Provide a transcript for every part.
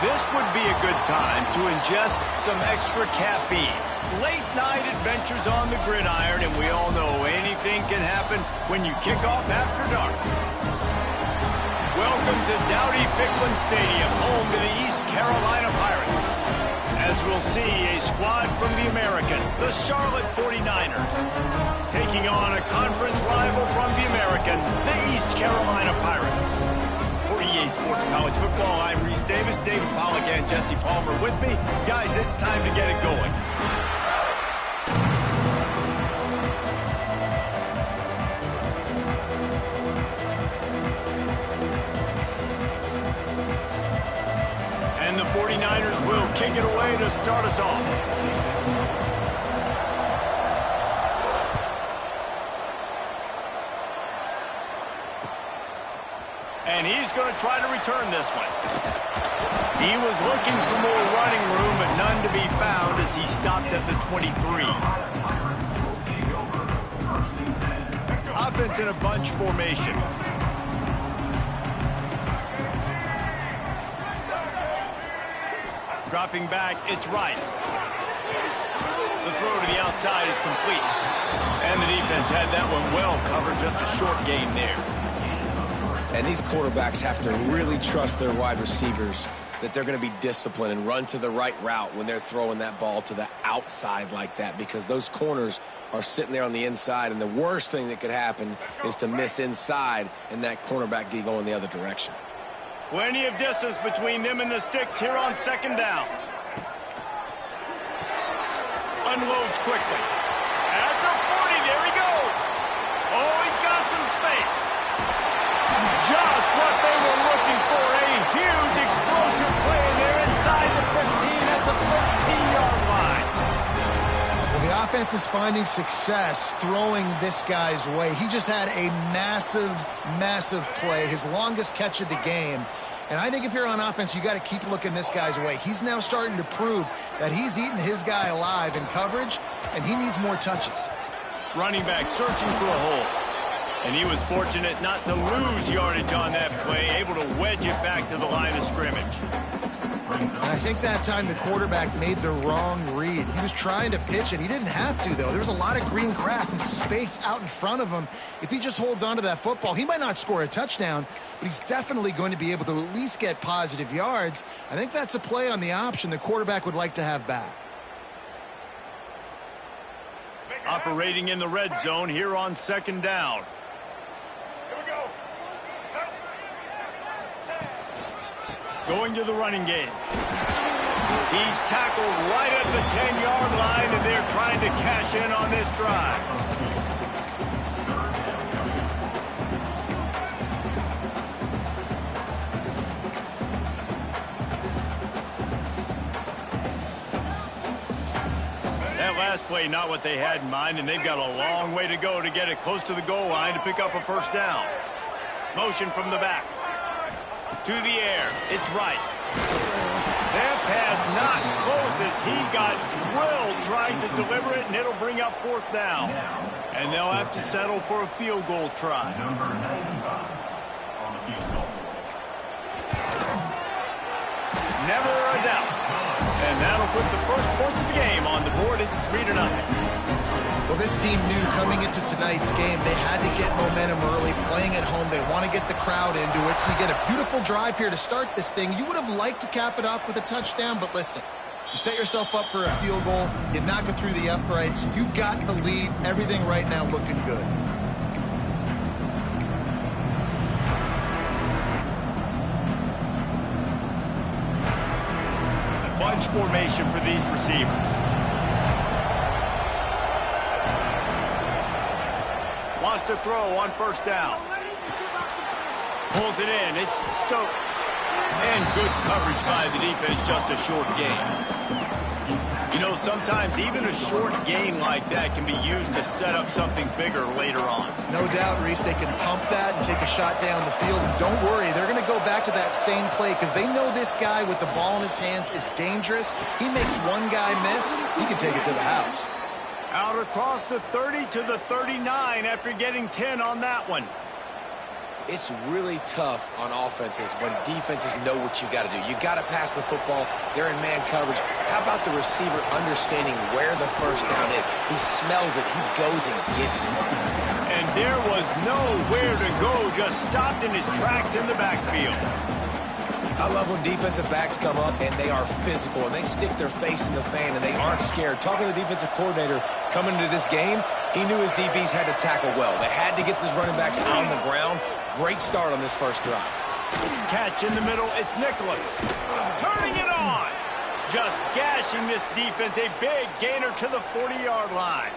This would be a good time to ingest some extra caffeine. Late night adventures on the gridiron, and we all know anything can happen when you kick off after dark. Welcome to Dowdy-Ficklin Stadium, home to the East Carolina Pirates. As we'll see, a squad from the American, the Charlotte 49ers, taking on a conference rival from the American, the East Carolina Pirates. For EA Sports College Football, I'm Reese Davis, David Pollack, and Jesse Palmer with me. Guys, it's time to get it going. And the 49ers will kick it away to start us off. And he's going to try to return this one. He was looking for more running room, but none to be found as he stopped at the 23. Offense in a bunch formation. Dropping back, it's right. The throw to the outside is complete. And the defense had that one well covered, just a short gain there. And these quarterbacks have to really trust their wide receivers that they're going to be disciplined and run to the right route when they're throwing that ball to the outside like that, because those corners are sitting there on the inside, and the worst thing that could happen is to miss inside and that cornerback get going the other direction. Plenty of distance between them and the sticks here on second down. Unloads quickly. At the 40, there he goes. Oh, he's got some space. Just what they were looking for, a huge explosive play there inside the 15 at the 13-yard line. Well, the offense is finding success throwing this guy's way. He just had a massive, massive play, his longest catch of the game. And I think if you're on offense, you got to keep looking this guy's way. He's now starting to prove that he's eating his guy alive in coverage, and he needs more touches. Running back searching for a hole. And he was fortunate not to lose yardage on that play, able to wedge it back to the line of scrimmage. And I think that time the quarterback made the wrong read. He was trying to pitch it. He didn't have to, though. There was a lot of green grass and space out in front of him. If he just holds on to that football, he might not score a touchdown, but he's definitely going to be able to at least get positive yards. I think that's a play on the option the quarterback would like to have back. Operating in the red zone here on 2nd down. Going to the running game. He's tackled right at the 10-yard line, and they're trying to cash in on this drive. That last play, not what they had in mind, and they've got a long way to go to get it close to the goal line to pick up a first down. Motion from the back. To the air. It's right. That pass not close as he got drilled trying to deliver it, and it'll bring up 4th down. And they'll have to settle for a field goal try. Never a doubt. And that'll put the first points of the game on the board. It's 3-0. Well, this team knew coming into tonight's game they had to get momentum early, playing at home. They want to get the crowd into it, so you get a beautiful drive here to start this thing. You would have liked to cap it off with a touchdown, but listen, you set yourself up for a field goal, you knock it through the uprights, you've got the lead, everything right now looking good. Bunch formation for these receivers. Wants to throw on 1st down. Pulls it in. It's Stokes. And good coverage by the defense. Just a short gain. You know, sometimes even a short gain like that can be used to set up something bigger later on. No doubt, Reese, they can pump that and take a shot down the field. And don't worry, they're going to go back to that same play because they know this guy with the ball in his hands is dangerous. He makes one guy miss, he can take it to the house. Out across the 30 to the 39 after getting 10 on that one. It's really tough on offenses when defenses know what you got to do. You got to pass the football. They're in man coverage. How about the receiver understanding where the first down is? He smells it. He goes and gets it. And there was nowhere to go. Just stopped in his tracks in the backfield. I love when defensive backs come up and they are physical and they stick their face in the fan and they aren't scared. Talking to the defensive coordinator coming into this game, he knew his DBs had to tackle well. They had to get these running backs on the ground. Great start on this first drive. Catch in the middle. It's Nicholas. Turning it on. Just gashing this defense. A big gainer to the 40-yard line.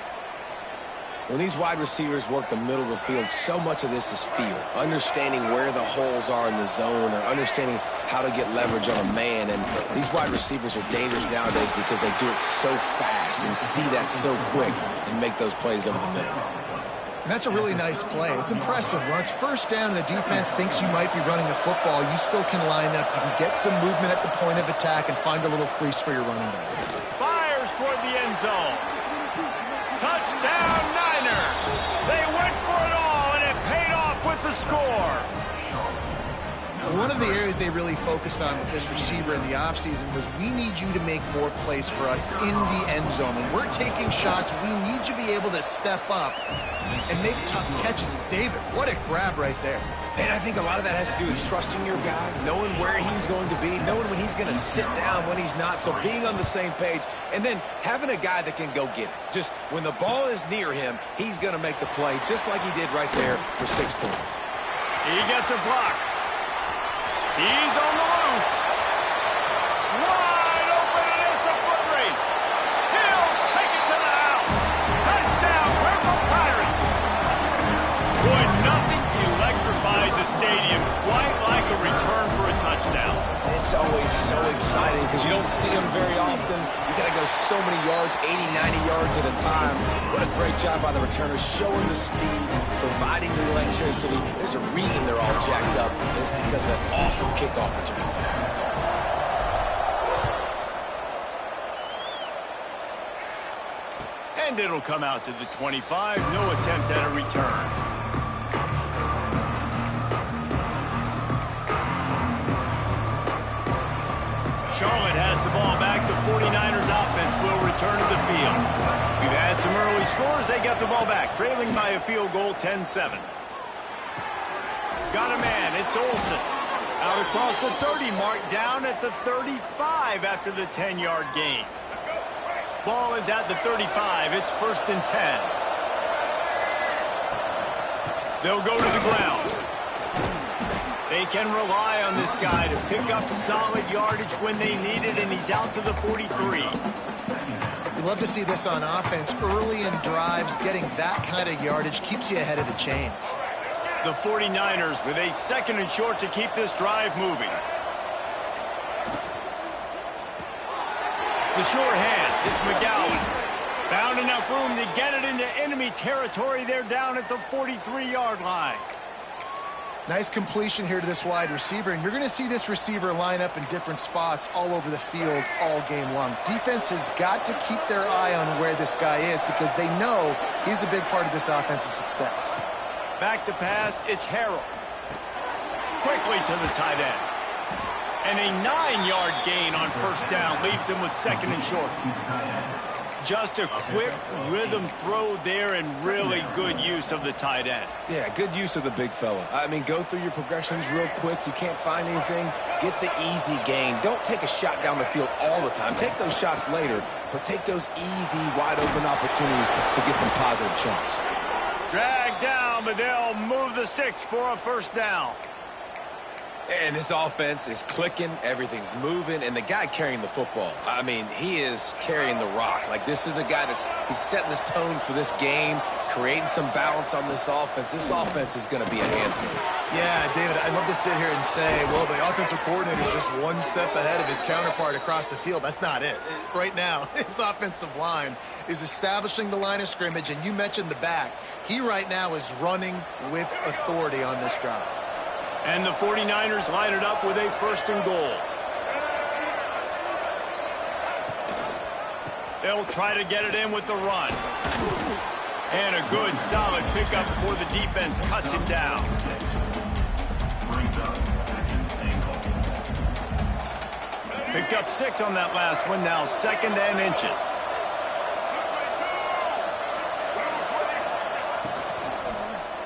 When these wide receivers work the middle of the field, so much of this is feel. Understanding where the holes are in the zone or understanding how to get leverage on a man. And these wide receivers are dangerous nowadays because they do it so fast and see that so quick and make those plays over the middle. And that's a really nice play. It's impressive. When it's 1st down and the defense thinks you might be running a football, you still can line up. You can get some movement at the point of attack and find a little crease for your running back. Fires toward the end zone. Touchdown, Niners! They went for it all, and it paid off with the score. One of the areas they really focused on with this receiver in the offseason was we need you to make more plays for us in the end zone. When we're taking shots, we need you to be able to step up and make tough catches. And David, what a grab right there. And I think a lot of that has to do with trusting your guy, knowing where he's going to be, knowing when he's going to sit down, when he's not, so being on the same page, and then having a guy that can go get it. Just when the ball is near him, he's going to make the play, just like he did right there for 6 points. He gets a block. He's on the loose. Wide open, and it's a foot race. He'll take it to the house. Touchdown, Purple Pirates. Boy, nothing electrifies a stadium quite like a return for a touchdown. It's always so exciting because you don't see them very often. You got to go so many yards, 80, 90 yards at a time. What a great job by the returners, showing the speed, providing the electricity. There's a reason they're all jacked up, and it's because of that awesome kickoff return. And it'll come out to the 25. No attempt at a return. Charlotte has the ball back. The 49ers offense will return to the field. We've had some early scores. They got the ball back, trailing by a field goal, 10-7. Got a man. It's Olsen. Out across the 30, mark down at the 35 after the 10-yard gain. Ball is at the 35. It's 1st and 10. They'll go to the ground. They can rely on this guy to pick up solid yardage when they need it, and he's out to the 43. You love to see this on offense. Early in drives, getting that kind of yardage keeps you ahead of the chains. The 49ers with a 2nd and short to keep this drive moving. The short hands, it's McGowan. Found enough room to get it into enemy territory. They're down at the 43-yard line. Nice completion here to this wide receiver, and you're going to see this receiver line up in different spots all over the field all game long. Defense has got to keep their eye on where this guy is because they know he's a big part of this offense's success. Back to pass, it's Harrell. Quickly to the tight end. And a 9-yard gain on 1st down leaves him with 2nd and short. Just a quick rhythm throw there and really good use of the tight end. Yeah, good use of the big fella. I mean, go through your progressions real quick. You can't find anything. Get the easy gain. Don't take a shot down the field all the time. Take those shots later, but take those easy, wide-open opportunities to get some positive chunks. Drag down, but they'll move the sticks for a 1st down. And this offense is clicking, everything's moving, and the guy carrying the football, I mean, he is carrying the rock. Like, this is a guy he's setting this tone for this game, creating some balance on this offense. This offense is going to be a handful. Yeah, David, I'd love to sit here and say, well, the offensive coordinator is just one step ahead of his counterpart across the field. That's not it. Right now, his offensive line is establishing the line of scrimmage, and you mentioned the back. He right now is running with authority on this drive. And the 49ers line it up with a 1st and goal. They'll try to get it in with the run. And a good, solid pickup before the defense cuts him down. Picked up 6 on that last one, now 2nd and inches.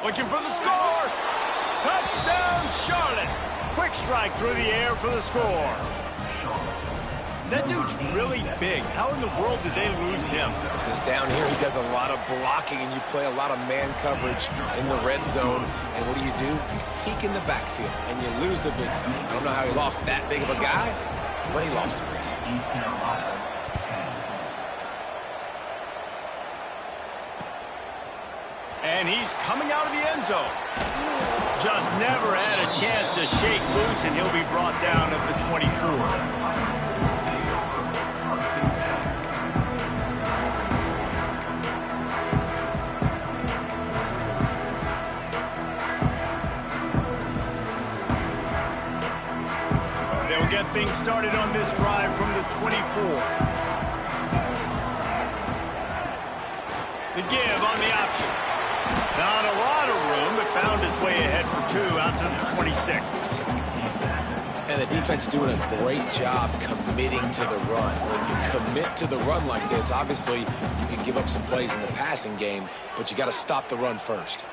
Looking for the score! Touchdown, Charlotte! Quick strike through the air for the score. That dude's really big. How in the world did they lose him? Because down here he does a lot of blocking, and you play a lot of man coverage in the red zone. And what do? You peek in the backfield, and you lose the big fella. I don't know how he lost that big of a guy, but he lost the race. And he's coming out of the end zone. Just never had a chance to shake loose, and he'll be brought down at the 24. They'll get things started on this drive from the 24. The give on the option. Not a lot of room, but found his way ahead for 2 out to the 26. And the defense doing a great job committing to the run. When you commit to the run like this, obviously you can give up some plays in the passing game, but you got to stop the run first.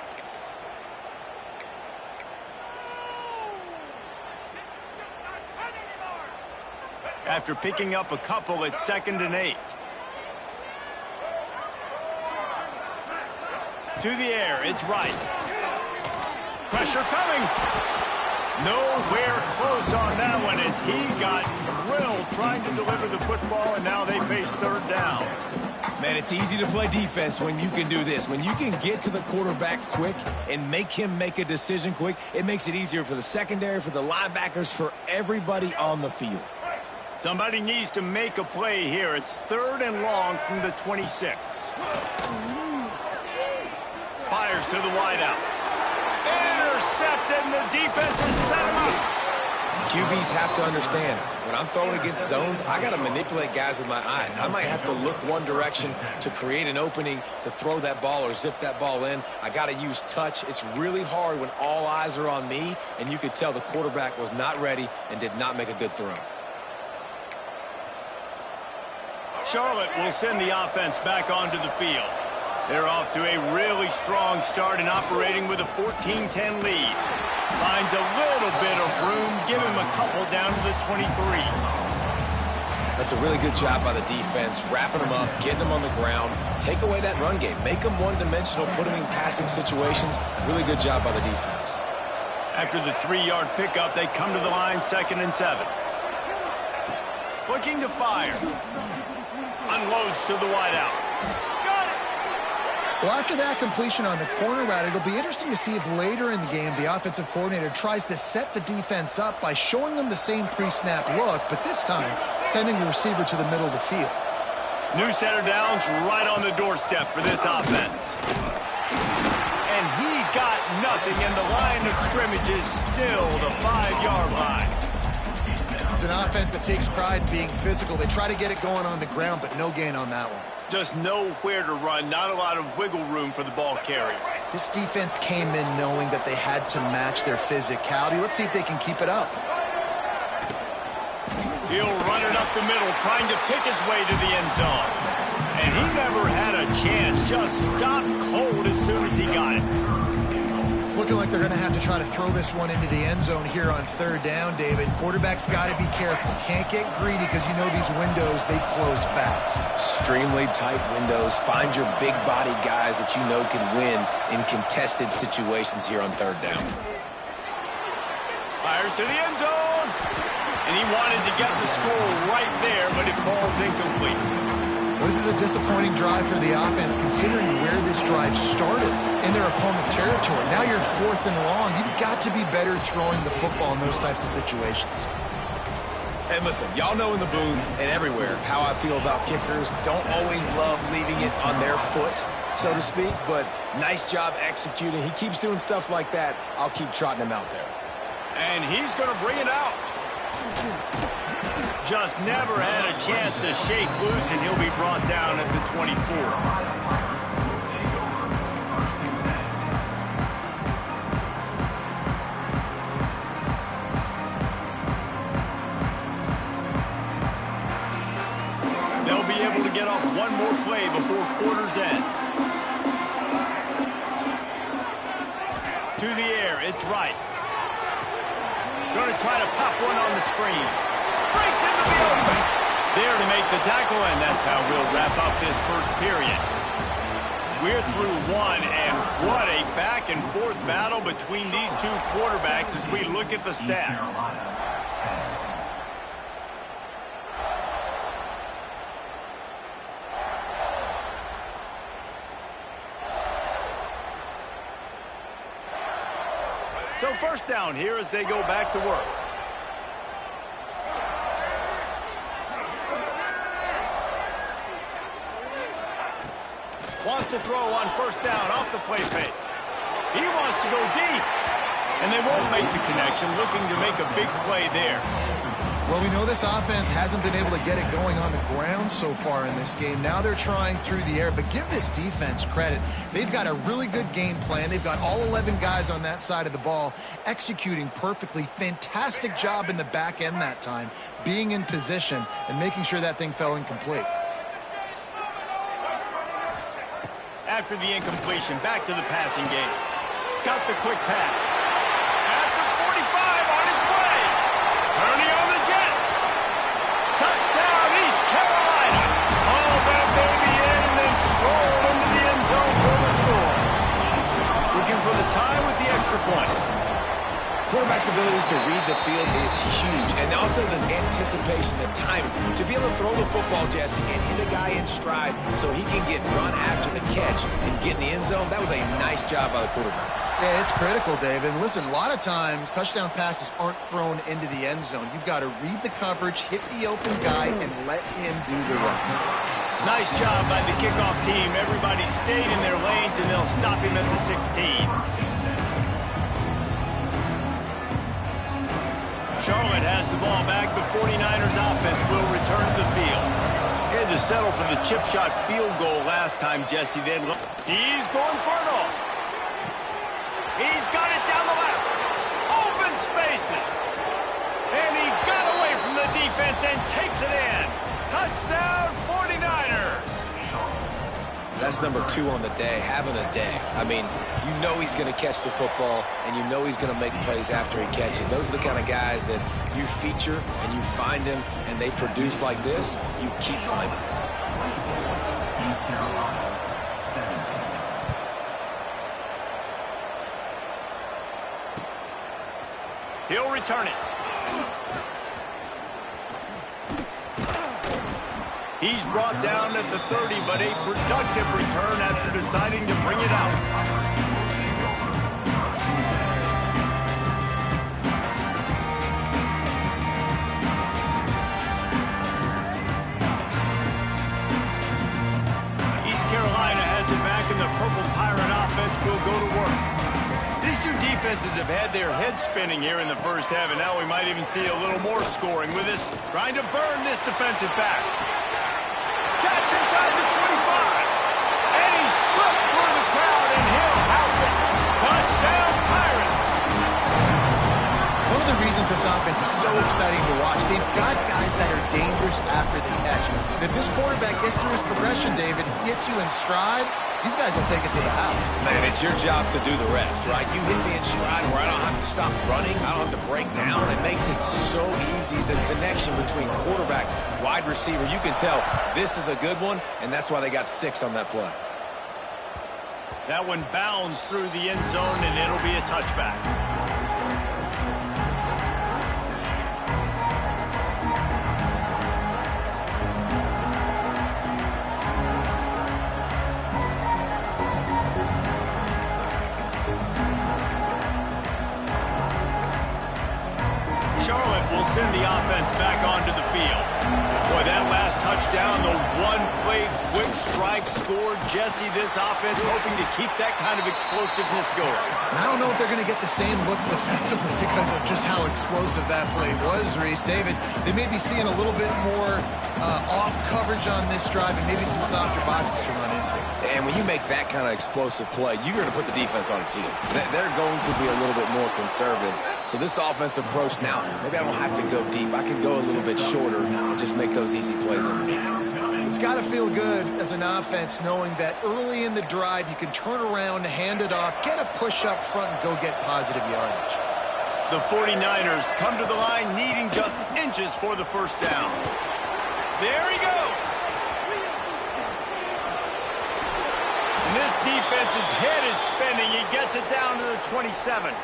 After picking up a couple, it's 2nd and 8. To the air, it's right. Pressure coming. Nowhere close on that one as he got drilled trying to deliver the football, and now they face 3rd down. Man, it's easy to play defense when you can do this. When you can get to the quarterback quick and make him make a decision quick, it makes it easier for the secondary, for the linebackers, for everybody on the field. Somebody needs to make a play here. It's 3rd and long from the 26. Fires to the wideout. Intercepted, and the defense has set him up. QBs have to understand, when I'm throwing against zones, I got to manipulate guys with my eyes. I might have to look one direction to create an opening to throw that ball or zip that ball in. I got to use touch. It's really hard when all eyes are on me, and you could tell the quarterback was not ready and did not make a good throw. Charlotte will send the offense back onto the field. They're off to a really strong start and operating with a 14-10 lead. Finds a little bit of room, give him a couple down to the 23. That's a really good job by the defense, wrapping them up, getting them on the ground, take away that run game, make them one-dimensional, put them in passing situations. Really good job by the defense. After the 3-yard pickup, they come to the line, 2nd and 7. Looking to fire. Unloads to the wideout. Well, after that completion on the corner route, it'll be interesting to see if later in the game the offensive coordinator tries to set the defense up by showing them the same pre-snap look, but this time sending the receiver to the middle of the field. New center downs right on the doorstep for this offense. And he got nothing, and the line of scrimmage is still the 5-yard line. It's an offense that takes pride in being physical. They try to get it going on the ground, but no gain on that one. Just nowhere to run, not a lot of wiggle room for the ball carrier. This defense came in knowing that they had to match their physicality. Let's see if they can keep it up. He'll run it up the middle, trying to pick his way to the end zone. And he never had a chance, just stopped cold as soon as he got it. It's looking like they're going to have to try to throw this one into the end zone here on 3rd down, David. Quarterback's got to be careful. Can't get greedy because you know these windows, they close fast. Extremely tight windows. Find your big body guys that you know can win in contested situations here on 3rd down. Fires to the end zone. And he wanted to get the score right there, but it falls incomplete. Well, this is a disappointing drive for the offense considering where this drive started in their opponent territory. Now you're 4th and long. You've got to be better throwing the football in those types of situations. And listen, y'all know in the booth and everywhere how I feel about kickers. Don't always love leaving it on their foot, so to speak, but nice job executing. He keeps doing stuff like that. I'll keep trotting him out there. And he's going to bring it out. Just never had a chance to shake loose, and he'll be brought down at the 24. They'll be able to get off one more play before quarter's end. To the air, it's right. Going to try to pop one on the screen. Breaks into the open. There to make the tackle, and that's how we'll wrap up this first period. We're through one, and what a back-and-forth battle between these two quarterbacks as we look at the stats. So 1st down here as they go back to work. Wants to throw on 1st down off the play fake. He wants to go deep. And they won't make the connection, looking to make a big play there. Well, we know this offense hasn't been able to get it going on the ground so far in this game. Now they're trying through the air, but give this defense credit. They've got a really good game plan. They've got all 11 guys on that side of the ball executing perfectly. Fantastic job in the back end that time, being in position and making sure that thing fell incomplete. After the incompletion, back to the passing game. Got the quick pass. At the 45 on its way. Ernie on the Jets. Touchdown, East Carolina. Haul that baby in and then stroll into the end zone for the score. Looking for the tie with the extra point. Quarterback's abilities to read the field is huge, and also the anticipation, the timing. To be able to throw the football, Jesse, and hit a guy in stride so he can get run after the catch and get in the end zone, that was a nice job by the quarterback. Yeah, it's critical, David. Listen, a lot of times touchdown passes aren't thrown into the end zone. You've got to read the coverage, hit the open guy, and let him do the rest. Nice job by the kickoff team. Everybody stayed in their lanes, and they'll stop him at the 16. Charlotte has the ball back. The 49ers offense will return to the field. He had to settle for the chip shot field goal last time, Jesse. Then he's going for it all. He's got it down the left. Open spaces. And he got away from the defense and takes it in. Touchdown, 49ers! That's number 2 on the day, having a day. I mean, you know he's going to catch the football, and you know he's going to make plays after he catches. Those are the kind of guys that you feature, and you find them, and they produce like this. You keep finding them. He'll return it. He's brought down at the 30, but a productive return after deciding to bring it out. East Carolina has it back, and the Purple Pirate offense will go to work. These two defenses have had their heads spinning here in the first half, and now we might even see a little more scoring with this, trying to burn this defensive back. Catch inside the 25. And he slipped through the crowd, and he'll house it. Touchdown, Pirates. One of the reasons this offense is so exciting to watch, they've got guys that are dangerous after the catch. And if this quarterback gets through his progression, David, hits you in stride, these guys will take it to the house. Man, it's your job to do the rest, right? You hit me in stride where I don't have to stop running. I don't have to break down. It makes it so easy. The connection between quarterback, wide receiver, you can tell this is a good one, and that's why they got 6 on that play. That one bounds through the end zone, and it'll be a touchback. Charlotte will send the offense back onto the field. Boy, that last touchdown, the one-play quick strike scored. Jesse, this offense hoping to keep that kind of explosiveness going. And I don't know if they're going to get the same looks defensively because of just how explosive that play was, Reese. David, they may be seeing a little bit more off coverage on this drive and maybe some softer boxes to run into. And when you make that kind of explosive play, you're going to put the defense on its heels. They're going to be a little bit more conservative. So this offensive approach now, maybe I don't have to go deep. I can go a little bit shorter and just make those easy plays underneath. It's got to feel good as an offense knowing that early in the drive you can turn around, hand it off, get a push up front, and go get positive yardage. The 49ers come to the line needing just inches for the first down. There he goes. And this defense's head is spinning. He gets it down to the 27.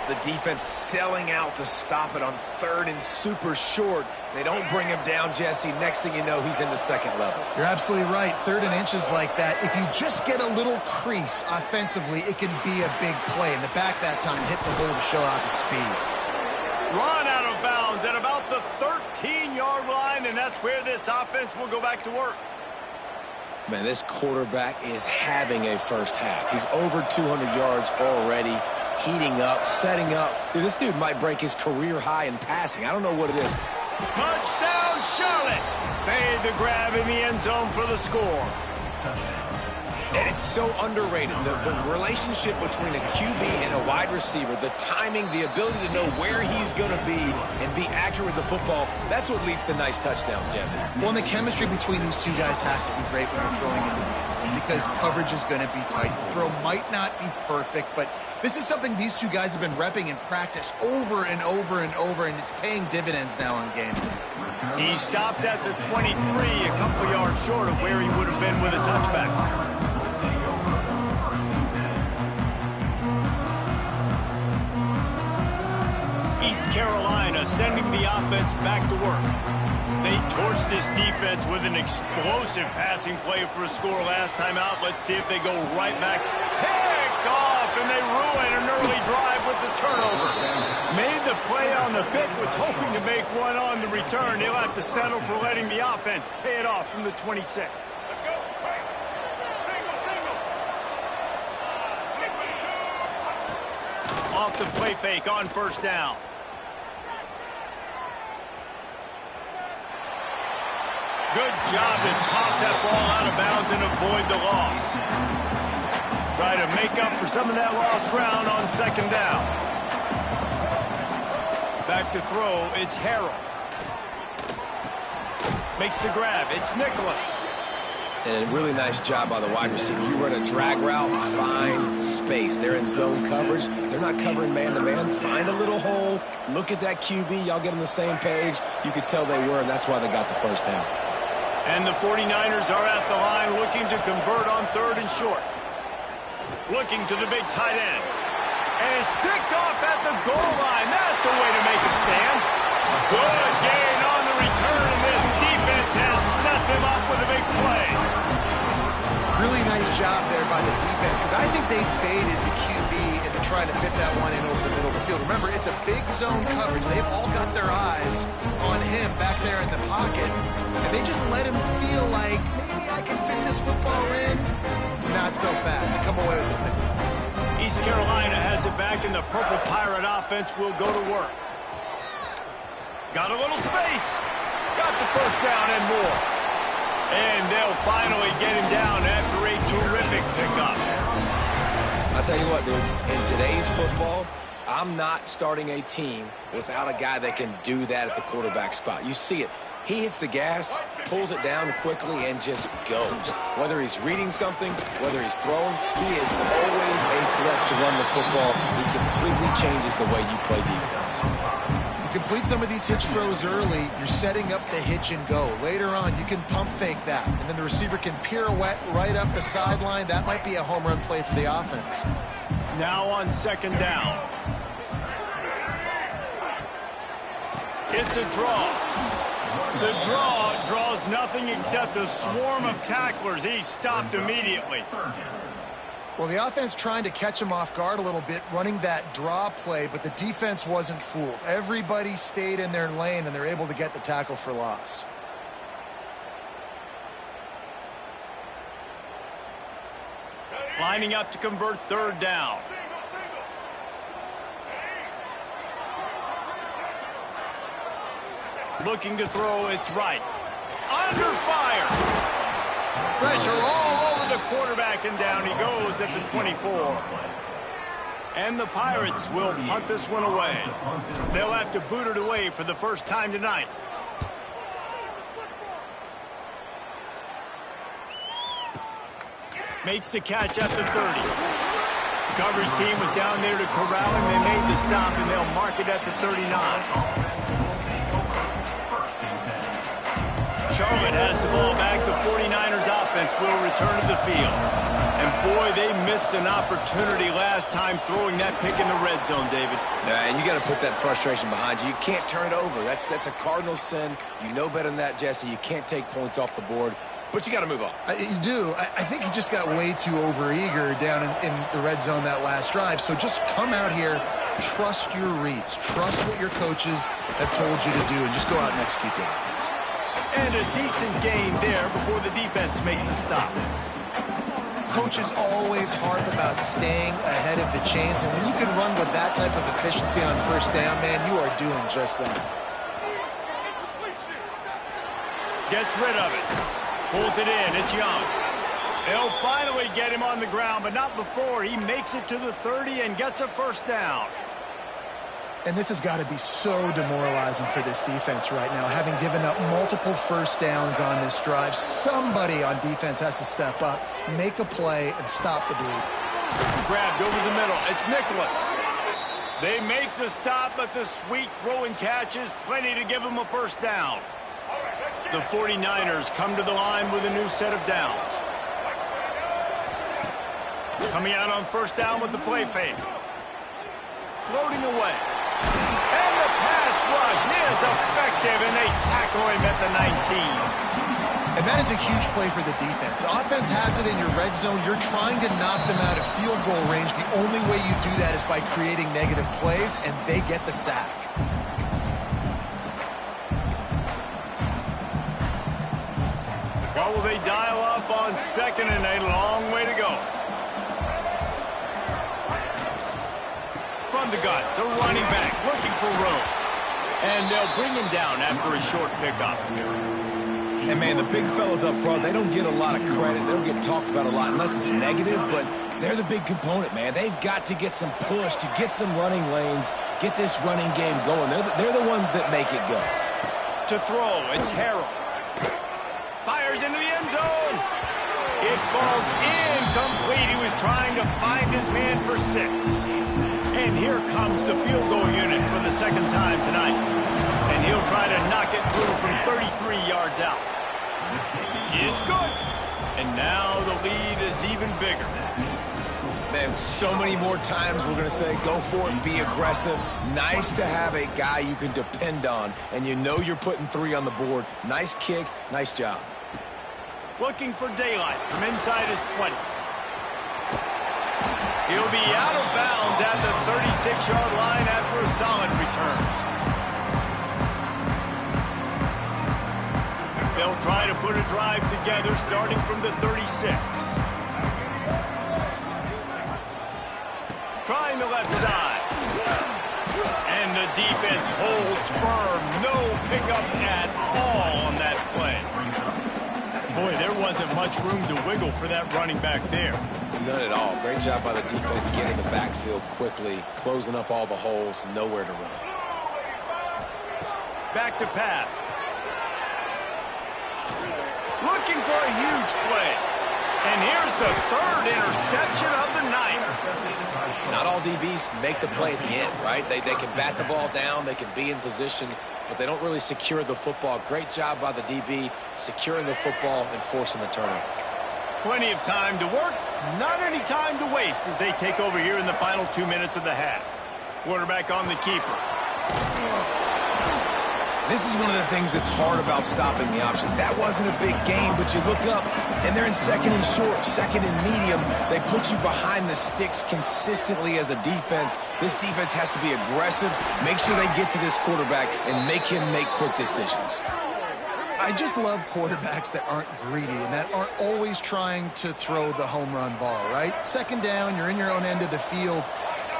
The defense selling out to stop it on 3rd and super short. They don't bring him down, Jesse. Next thing you know, he's in the 2nd level. You're absolutely right. 3rd and inches like that. If you just get a little crease offensively, it can be a big play. In the back that time, hit the hole to show off his speed. Run out of bounds at about the 13-yard line, and that's where this offense will go back to work. Man, this quarterback is having a first half. He's over 200 yards already. Heating up, setting up. Dude, this dude might break his career high in passing. I don't know what it is. Touchdown, Charlotte. Made the grab in the end zone for the score. And it's so underrated. The relationship between a QB and a wide receiver, the timing, the ability to know where he's going to be and be accurate with the football, that's what leads to nice touchdowns, Jesse. Well, and the chemistry between these two guys has to be great when you're throwing into the end zone because coverage is going to be tight. The throw might not be perfect, but this is something these two guys have been repping in practice over and over and over, and it's paying dividends now on game day. He stopped at the 23, a couple yards short of where he would have been with a touchback. East Carolina sending the offense back to work. They torched this defense with an explosive passing play for a score last time out. Let's see if they go right back. Picked off, and they ruin an early drive with the turnover. Made the play on the pick, was hoping to make one on the return. They'll have to settle for letting the offense pay it off from the 26. Let's go. Off the play fake on first down. Good job to toss that ball out of bounds and avoid the loss. Try to make up for some of that lost ground on 2nd down. Back to throw, it's Harrell. Makes the grab. It's Nicholas. And a really nice job by the wide receiver. You run a drag route, find space. They're in zone coverage. They're not covering man-to-man. Find a little hole. Look at that QB. Y'all get on the same page. You could tell they were, and that's why they got the first down. And the 49ers are at the line looking to convert on 3rd and short. Looking to the big tight end. And it's picked off at the goal line. That's a way to make a stand. Good gain on the return, and this defense has set them up with a big play. Really nice job there by the defense, because I think they baited the QB into trying to fit that one in over the middle of the field. Remember, it's a big zone coverage. They've all got their eyes on him back there in the pocket, and they just let him feel like, maybe I can fit this football in. Not so fast. They come away with the pick. East Carolina has it back, and the Purple Pirate offense will go to work. Got a little space. Got the first down and more. And they'll finally get him down after a terrific pickup. I'll tell you what, dude. In today's football, I'm not starting a team without a guy that can do that at the quarterback spot. You see it. He hits the gas, pulls it down quickly, and just goes. Whether he's reading something, whether he's throwing, he is always a threat to run the football. He completely changes the way you play defense. You complete some of these hitch throws early, you're setting up the hitch and go. Later on, you can pump fake that, and then the receiver can pirouette right up the sideline. That might be a home run play for the offense. Now on 2nd down. It's a draw. The draw draws nothing except a swarm of tacklers. He's stopped immediately. Well, the offense trying to catch him off guard a little bit, running that draw play, but the defense wasn't fooled. Everybody stayed in their lane, and they're able to get the tackle for loss. Lining up to convert 3rd down. Looking to throw, it's right. Under fire. Pressure all over the quarterback, and down he goes at the 24. And the Pirates will punt this one away. They'll have to boot it away for the first time tonight. Makes the catch at the 30. The coverage team was down there to corral him. They made the stop, and they'll mark it at the 39. Charlotte has the ball back. The 49ers offense will return to the field. And boy, they missed an opportunity last time throwing that pick in the red zone, David. And you got to put that frustration behind you. You can't turn it over. That's a cardinal sin. You know better than that, Jesse. You can't take points off the board. But you got to move on. You do. I think he just got way too overeager down in the red zone that last drive. So just come out here, trust your reads, trust what your coaches have told you to do, and just go out and execute the offense. And a decent gain there before the defense makes the stop. Coaches always harp about staying ahead of the chains, and when you can run with that type of efficiency on 1st down, man, you are doing just that. Gets rid of it. Pulls it in. It's Young. They'll finally get him on the ground, but not before he makes it to the 30 and gets a 1st down. And this has got to be so demoralizing for this defense right now, having given up multiple 1st downs on this drive. Somebody on defense has to step up, make a play, and stop the bleed. Grabbed over the middle. It's Nicholas. They make the stop, but the sweet rolling catch is plenty to give them a 1st down. The 49ers come to the line with a new set of downs. Coming out on 1st down with the play fake. Floating away. And the pass rush is effective, and they tackle him at the 19. And that is a huge play for the defense. Offense has it in your red zone. You're trying to knock them out of field goal range. The only way you do that is by creating negative plays, and they get the sack. Well, will they dial up on 2nd and a long way to go? From the gun, the running back looking for room. And they'll bring him down after a short pickup. And, man, the big fellas up front, they don't get a lot of credit. They don't get talked about a lot unless it's negative, but they're the big component, man. They've got to get some push, to get some running lanes, get this running game going. They're the ones that make it go. To throw, it's Harrell. ball's incomplete. He was trying to find his man for 6. And here comes the field goal unit for the second time tonight. And he'll try to knock it through from 33 yards out. It's good. And now the lead is even bigger. Man, so many more times we're going to say, go for it, be aggressive. Nice to have a guy you can depend on, and you know you're putting 3 on the board. Nice kick, nice job. Looking for daylight from inside his 20. He'll be out of bounds at the 36-yard line after a solid return. They'll try to put a drive together starting from the 36. Trying the left side. And the defense holds firm. No pickup at all on that play. Boy, there wasn't much room to wiggle for that running back there. None at all. Great job by the defense getting the backfield quickly, closing up all the holes, nowhere to run. Back to pass. Looking for a huge play. And here's the 3rd interception of the night. Not all DBs make the play at the end, right? They can bat the ball down, they can be in position, but they don't really secure the football. Great job by the DB securing the football and forcing the turnover. Plenty of time to work, not any time to waste as they take over here in the final 2 minutes of the half. Quarterback on the keeper. This is one of the things that's hard about stopping the option. That wasn't a big game, but you look up, and they're in 2nd and short, 2nd and medium. They put you behind the sticks consistently as a defense. This defense has to be aggressive, make sure they get to this quarterback, and make him make quick decisions. I just love quarterbacks that aren't greedy and that aren't always trying to throw the home run ball, right? 2nd down, you're in your own end of the field.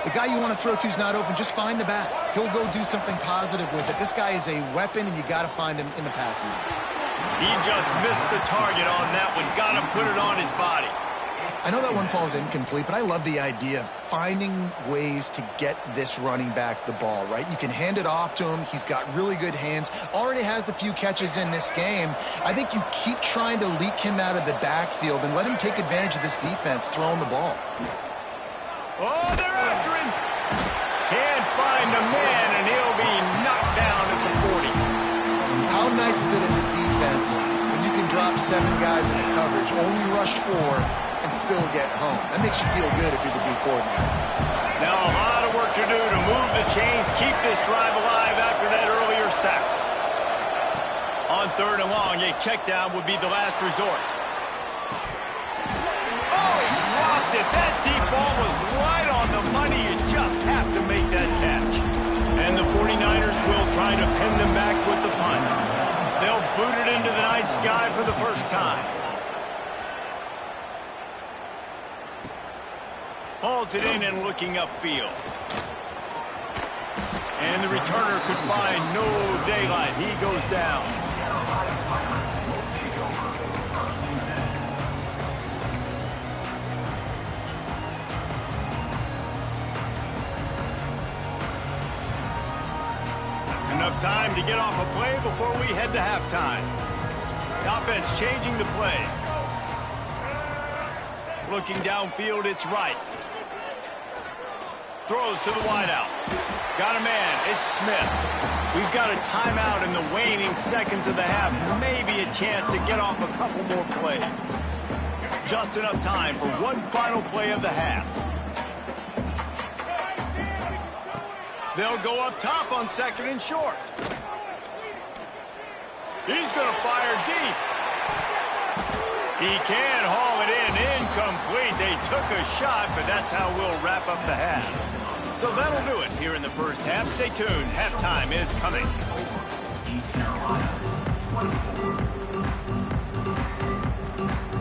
The guy you want to throw to is not open. Just find the back. He'll go do something positive with it. This guy is a weapon, and you got to find him in the passing game. He just missed the target on that one. Got to put it on his body. I know that one falls incomplete, but I love the idea of finding ways to get this running back the ball, right? You can hand it off to him. He's got really good hands. Already has a few catches in this game. I think you keep trying to leak him out of the backfield and let him take advantage of this defense throwing the ball. Oh, they're after him. Can't find the man, and he'll be knocked down at the 40. How nice is it as a defense when you can drop 7 guys in a coverage, only rush 4, and still get home? That makes you feel good if you're the D coordinator. Now a lot of work to do to move the chains, keep this drive alive after that earlier sack. On 3rd and long, a check down would be the last resort. Oh, he dropped it. That deep ball was right on the money. You just have to make that catch. And the 49ers will try to pin them back with the punt. They'll boot it into the night sky for the first time. Hauls it in and looking upfield. And the returner could find no daylight. He goes down. Enough time to get off a play before we head to halftime. The offense changing the play. Looking downfield, it's right. Throws to the wideout. Got a man, it's Smith. We've got a timeout in the waning seconds of the half. Maybe a chance to get off a couple more plays. Just enough time for one final play of the half. They'll go up top on 2nd and short. He's going to fire deep. He can haul it in. Incomplete. They took a shot, but that's how we'll wrap up the half. So that'll do it here in the first half. Stay tuned. Halftime is coming.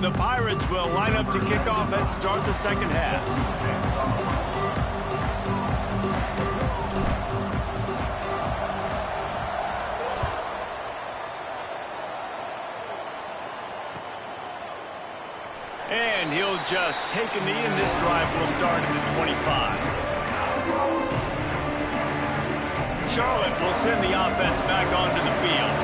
The Pirates will line up to kick off and start the second half. And he'll just take a knee, and this drive will start at the 25. Charlotte will send the offense back onto the field.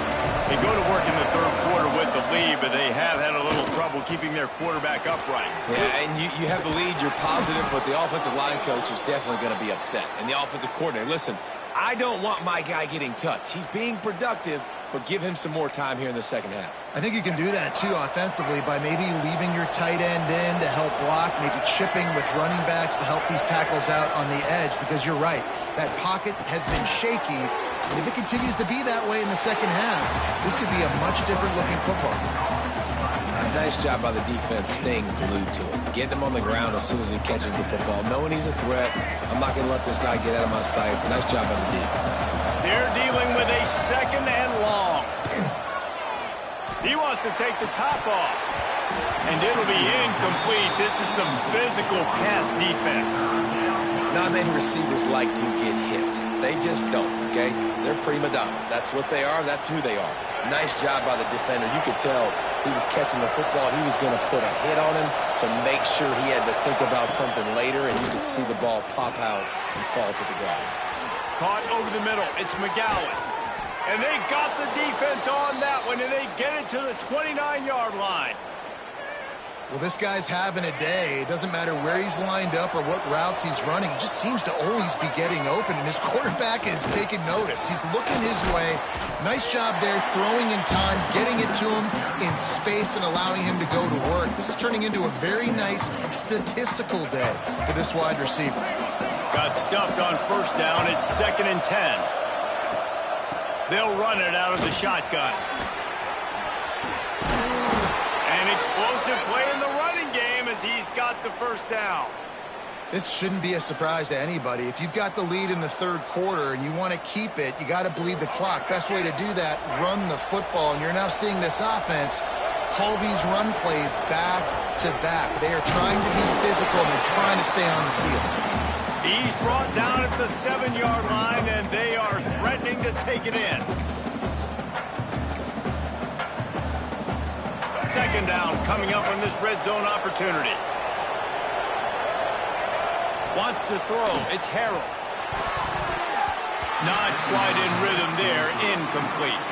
They go to work in the third quarter with the lead, but they have had a little trouble keeping their quarterback upright. Yeah, and you have the lead, you're positive, but the offensive line coach is definitely going to be upset. And the offensive coordinator, listen, I don't want my guy getting touched. He's being productive, but give him some more time here in the second half. I think you can do that, too, offensively, by maybe leaving your tight end in to help block, maybe chipping with running backs to help these tackles out on the edge, because you're right. That pocket has been shaky, and if it continues to be that way in the second half, this could be a much different-looking football. Nice job by the defense staying glued to him, getting him on the ground as soon as he catches the football, knowing he's a threat. I'm not going to let this guy get out of my sights. Nice job by the D. They're dealing with a second and long. He wants to take the top off, and it'll be incomplete. This is some physical pass defense. Not many receivers like to get hit. They just don't, okay? They're prima donnas. That's what they are. That's who they are. Nice job by the defender. You could tell he was catching the football. He was going to put a hit on him to make sure he had to think about something later, and you could see the ball pop out and fall to the ground. Caught over the middle. It's McGowan. And they got the defense on that one, and they get it to the 29-yard line. Well, this guy's having a day. It doesn't matter where he's lined up or what routes he's running. He just seems to always be getting open, and his quarterback is taking notice. He's looking his way. Nice job there, throwing in time, getting it to him in space and allowing him to go to work. This is turning into a very nice statistical day for this wide receiver. Got stuffed on first down. It's 2nd and 10. They'll run it out of the shotgun. An explosive play in the running game as he's got the first down. This shouldn't be a surprise to anybody. If you've got the lead in the third quarter and you want to keep it, you got to bleed the clock. Best way to do that, run the football. And you're now seeing this offense call these run plays back to back. They are trying to be physical and they're trying to stay on the field. He's brought down at the 7-yard line, and they are threatening to take it in. Second down coming up on this red zone opportunity. Wants to throw. It's Harrell. Not quite in rhythm there. Incomplete.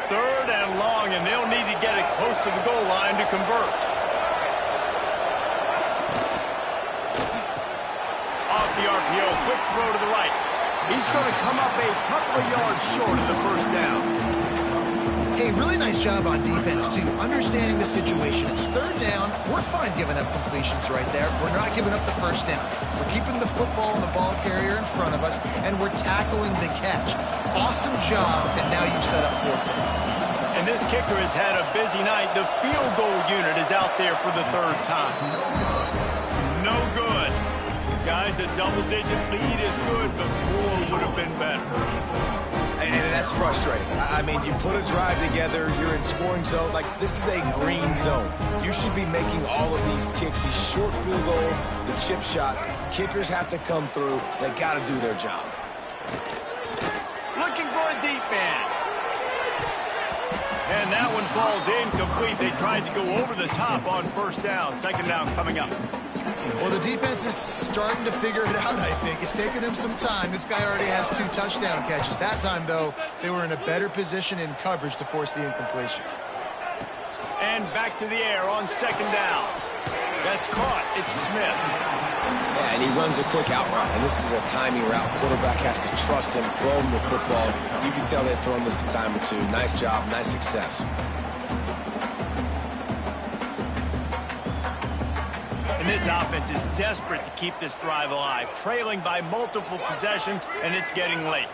Third and long, and they'll need to get it close to the goal line to convert. Off the RPO, quick throw to the right. He's going to come up a couple of yards short of the first down. Hey, really nice job on defense, too. Understanding the situation. It's third down. We're fine giving up completions right there. We're not giving up the first down. We're keeping the football and the ball carrier in front of us, and we're tackling the catch. Awesome job, and now you've set up fourth down. And this kicker has had a busy night. The field goal unit is out there for the third time. No good. Guys, a double-digit lead is good, but more would have been better. And that's frustrating. I mean, you put a drive together, you're in scoring zone. Like, this is a green zone. You should be making all of these kicks, these short field goals, the chip shots. Kickers have to come through. They got to do their job. Looking for a deep man. And that one falls incomplete. They tried to go over the top on first down. Second down coming up. Well, the defense is starting to figure it out, I think. It's taken him some time. This guy already has 2 touchdown catches. That time, though, they were in a better position in coverage to force the incompletion. And back to the air on second down. That's caught. It's Smith. Yeah, and he runs a quick out route, and this is a timing route. Quarterback has to trust him, throw him the football. You can tell they've thrown this a time or two. Nice job, nice success. This offense is desperate to keep this drive alive, trailing by multiple possessions, and it's getting late.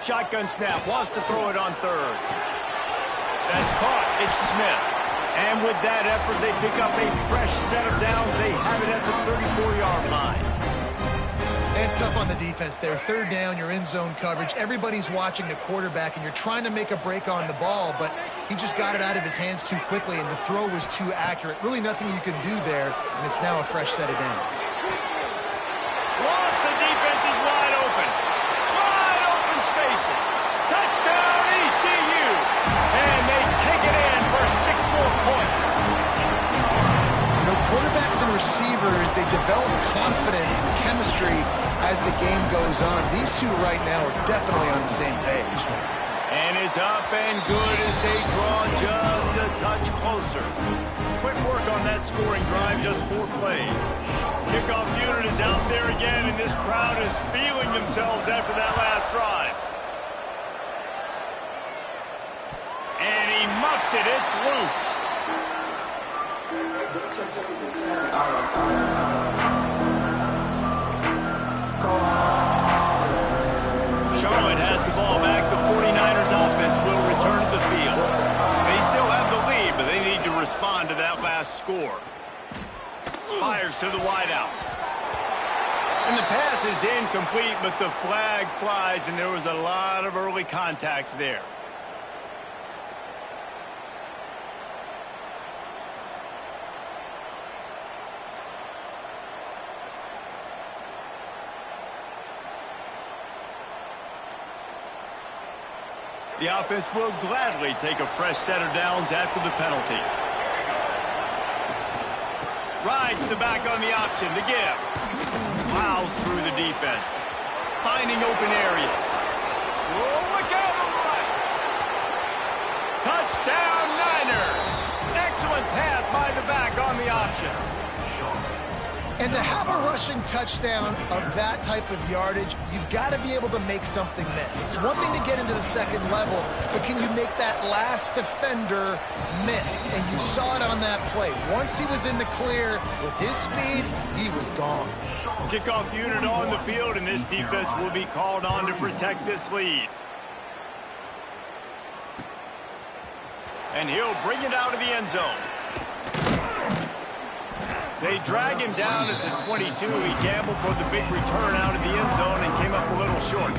Shotgun snap, wants to throw it on third. That's caught. It's Smith. And with that effort, they pick up a fresh set of downs. They have it at the 34-yard line. It's tough on the defense there. Third down, you're in zone coverage. Everybody's watching the quarterback, and you're trying to make a break on the ball, but he just got it out of his hands too quickly, and the throw was too accurate. Really nothing you can do there, and it's now a fresh set of downs. Lost, the defense is wide open. Wide open spaces. Touchdown, ECU. And they take it in for 6 more points. You know, quarterbacks and receivers, they develop confidence and chemistry as the game goes on. These two right now are definitely on the same page. And it's up and good as they draw just a touch closer. Quick work on that scoring drive, just 4 plays. Kickoff unit is out there again, and this crowd is feeling themselves after that last drive. And he muffs it. It's loose. Charlotte has the ball back. The 49ers offense will return to the field. They still have the lead, but they need to respond to that last score. Fires to the wideout. And the pass is incomplete, but the flag flies, and there was a lot of early contact there. The offense will gladly take a fresh set of downs after the penalty. Rides the back on the option, the give. Plows through the defense. Finding open areas. Oh, look out on the right. Touchdown Niners. Excellent pass by the back on the option. And to have a rushing touchdown of that type of yardage, you've got to be able to make something miss. It's one thing to get into the second level, but can you make that last defender miss? And you saw it on that play. Once he was in the clear with his speed, he was gone. Kickoff unit on the field, and this defense will be called on to protect this lead. And he'll bring it out of the end zone. They drag him down at the 22. He gambled for the big return out of the end zone and came up a little short.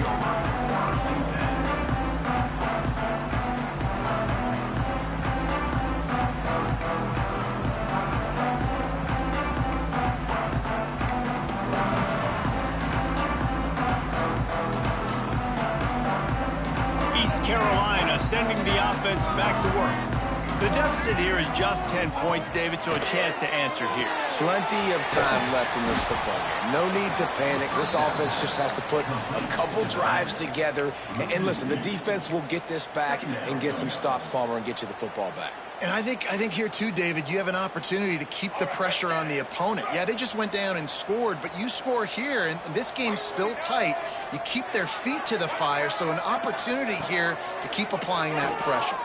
East Carolina sending the offense back to work. The deficit here is just 10 points, David, so a chance to answer here. Plenty of time left in this football game. No need to panic. This offense just has to put a couple drives together. And listen, the defense will get this back and get some stops, Palmer, and get you the football back. And I think here too, David, you have an opportunity to keep the pressure on the opponent. Yeah, they just went down and scored, but you score here, and this game's still tight. You keep their feet to the fire, so an opportunity here to keep applying that pressure.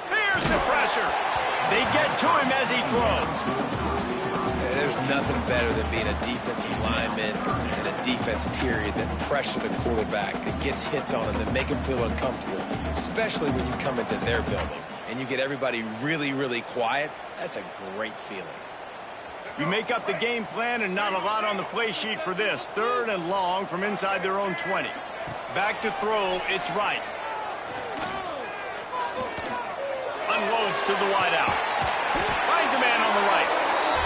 Here's the pressure. They get to him as he throws. There's nothing better than being a defensive lineman and a defense period that pressure the quarterback, that gets hits on him, that make him feel uncomfortable, especially when you come into their building and you get everybody really, really quiet. That's a great feeling. You make up the game plan and not a lot on the play sheet for this. 3rd and long from inside their own 20. Back to throw, it's right. Unloads to the wideout. Finds a man on the right.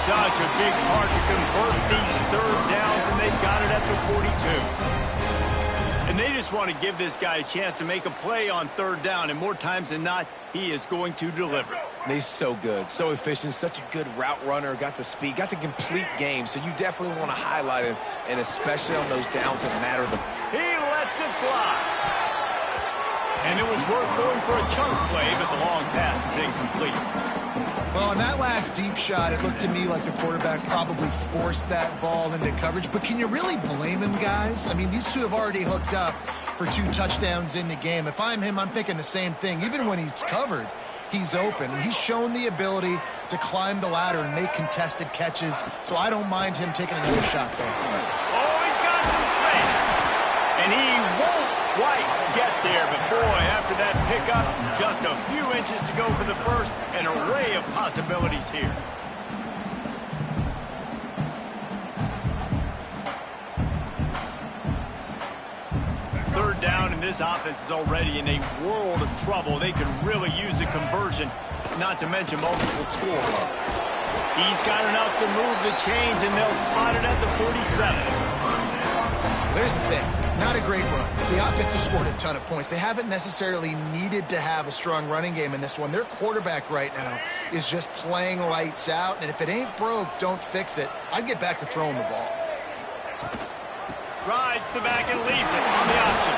Such a big part to convert these 3rd downs, and they've got it at the 42. And they just want to give this guy a chance to make a play on 3rd down, and more times than not, he is going to deliver. He's so good, so efficient, such a good route runner, got the speed, got the complete game, so you definitely want to highlight him, and especially on those downs that matter. He lets it fly. And it was worth going for a chunk play, but the long pass is incomplete. Well, on that last deep shot, it looked to me like the quarterback probably forced that ball into coverage. But can you really blame him, guys? I mean, these two have already hooked up for 2 touchdowns in the game. If I'm him, I'm thinking the same thing. Even when he's covered, he's open. He's shown the ability to climb the ladder and make contested catches, so I don't mind him taking another shot there. Oh, he's got some space. And he won't quite get there, but boy, after that pickup, just a few inches to go for the first. An array of possibilities here. Third down, and this offense is already in a world of trouble. They could really use a conversion, not to mention multiple scores. He's got enough to move the chains, and they'll spot it at the 47. There's the thing. Not a great run. The offense has scored a ton of points. They haven't necessarily needed to have a strong running game in this one. Their quarterback right now is just playing lights out, and if it ain't broke, don't fix it. I'd get back to throwing the ball. Rides the back and leaves it on the option.